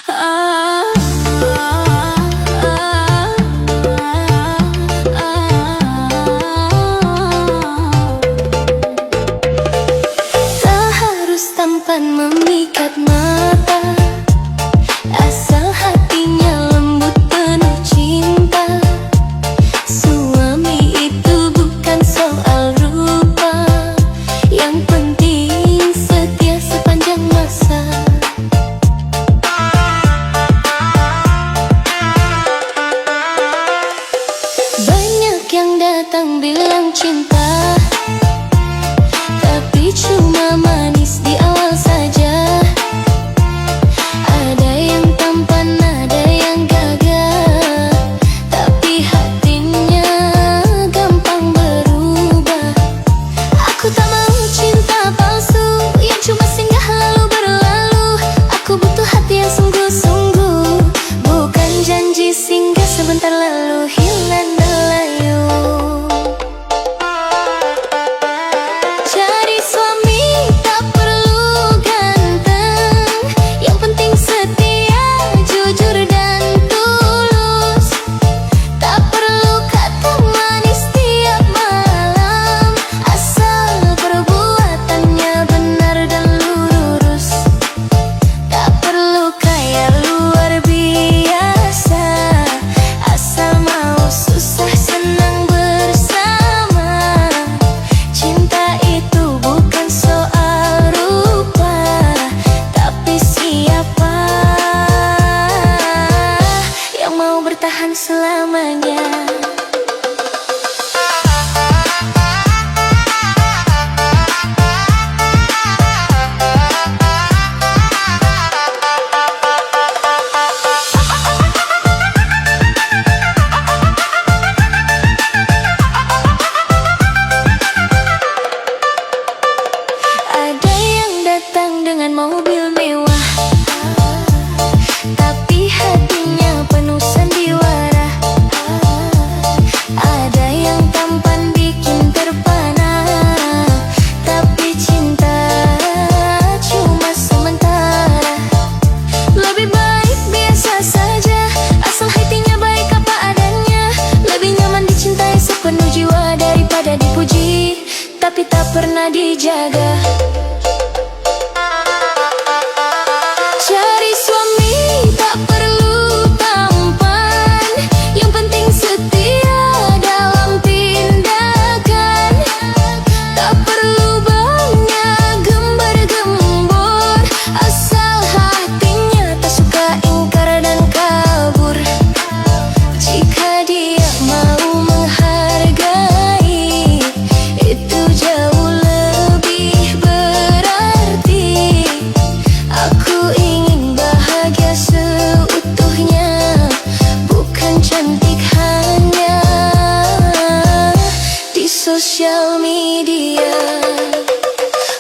Tak harus tampan memikat mata, asal hatinya lembut penuh cinta. Suami itu bukan soal rupa, yang penting setia sepanjang masa. Banyak yang datang bilang cinta, tapi cuma manis di awal saja. Ada yang tampan, ada yang gagah, tapi hatinya gampang berubah. Aku tak mau cinta palsu yang cuma singgah lalu berlalu. Aku butuh hati yang sungguh-sungguh, bukan janji singgah sebentar lalu hilang berlayu. Cari suami tak perlu ganteng, yang penting setia, jujur dan tulus. Tak perlu kata manis tiap malam, asal perbuatannya benar dan lurus. Tak perlu kaya luar biasa, asal mau susah senang bersama. Cinta itu bukan soal rupa, tapi siapa yang mau bertahan selamanya. Ada yang datang dengan mobil mewah, tapi hatinya penuh sandiwara. Ada yang tampan bikin terpana, tapi cinta cuma sementara. Lebih baik biasa saja, asal hatinya baik apa adanya. Lebih nyaman dicintai sepenuh jiwa daripada dipuji tapi tak pernah dijaga. Cari suami tak perlu tampan, yang penting setia dalam tindakan. Tak perlu banyak gembar-gembor, asal hatinya tak suka ingkar dan kabur. Jika dia mau menghargai, itu jauh lebih berarti. Aku ingin bahagia seutuhnya, bukan cantik hanya di sosial media.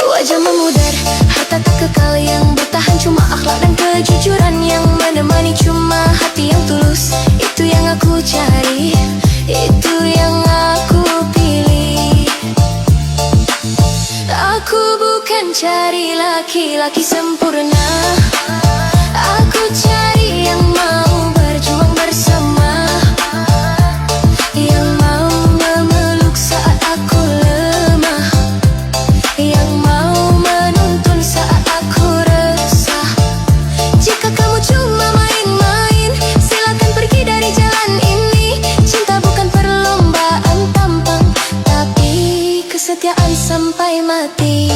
Wajah memudar, harta tak kekal, yang bertahan cuma akhlak dan kejujuran. Yang menemani cuma hati yang tulus, itu yang aku cari, itu yang aku pilih. Aku bukan cari laki-laki sempurna, aku cari yang mau berjuang bersama, yang mau memeluk saat aku lemah, yang mau menuntun saat aku resah. Jika kamu cuma main-main, silakan pergi dari jalan ini. Cinta bukan perlombaan tampang, tapi kesetiaan sampai mati.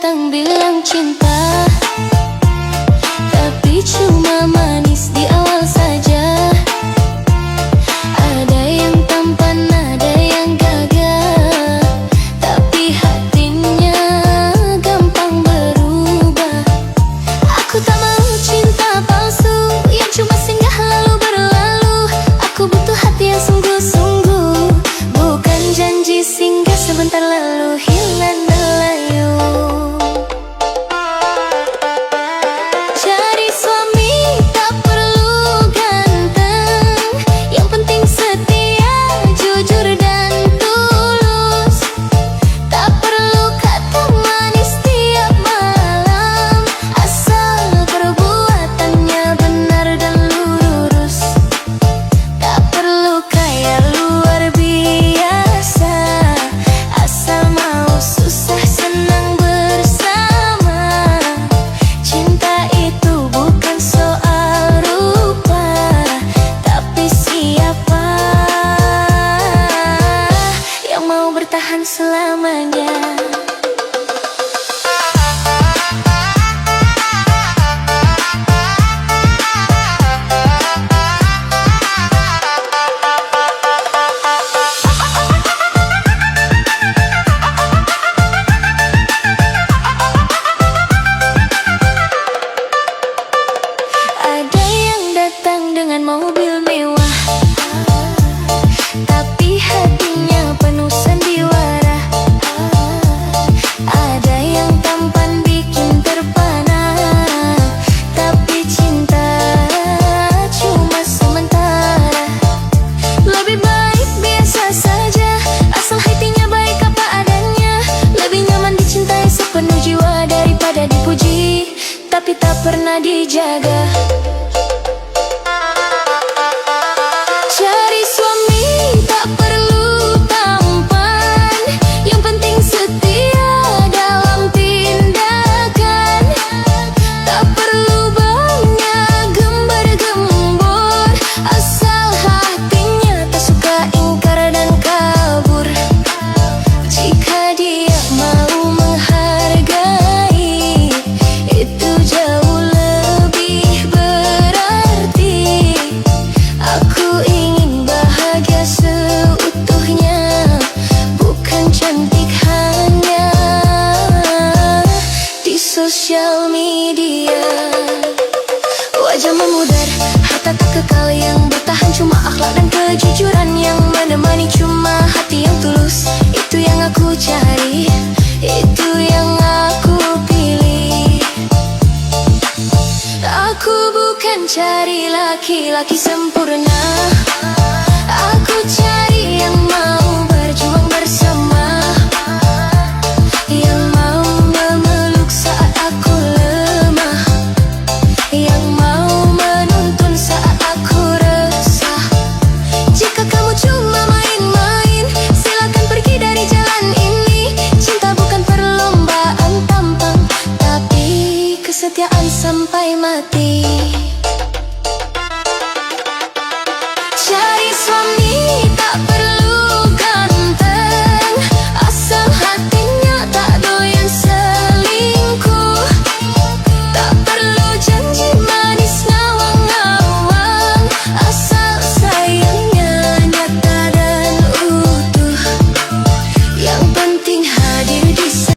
datang bilang cinta, tapi cuma manis di awal saja. Ada yang tampan, ada yang gagah, tapi hatinya gampang berubah. Aku tak mau cinta palsu yang cuma singgah lalu berlalu. Aku butuh hati yang sungguh-sungguh, bukan janji singgah sebentar lalu hilang melayu. Cari suami tak perlu ganteng, yang penting setia, jujur dan tulus. Tak perlu kata manis tiap malam, asal perbuatannya benar dan lurus. Tak perlu kaya luar biasa, asal mau susah senang bersama. Cinta itu bukan soal rupa, tapi siapa yang mau bertahan selamanya. Ada yang datang dengan mobil mewah, tapi hatinya penuh sandiwara. Ada yang tampan bikin terpana, tapi cinta cuma sementara. Lebih baik biasa saja, asal hatinya baik apa adanya. Lebih nyaman dicintai sepenuh jiwa daripada dipuji tapi tak pernah dijaga. Cari suami tak perlu tampan, yang penting setia dalam tindakan. Tak perlu banyak gembar-gembor, asal hatinya tak suka ingkar dan kabur. Jika dia mau menghargai, itu jauh lebih berarti. Aku ingin bahagia seutuhnya, bukan cantik hanya di sosial media. Wajah memudar, harta tak kekal, yang bertahan cuma akhlak dan kejujuran. Yang menemani cuma hati yang tulus, itu yang aku cari, itu yang aku pilih. Aku bukan cari laki-laki sempurna,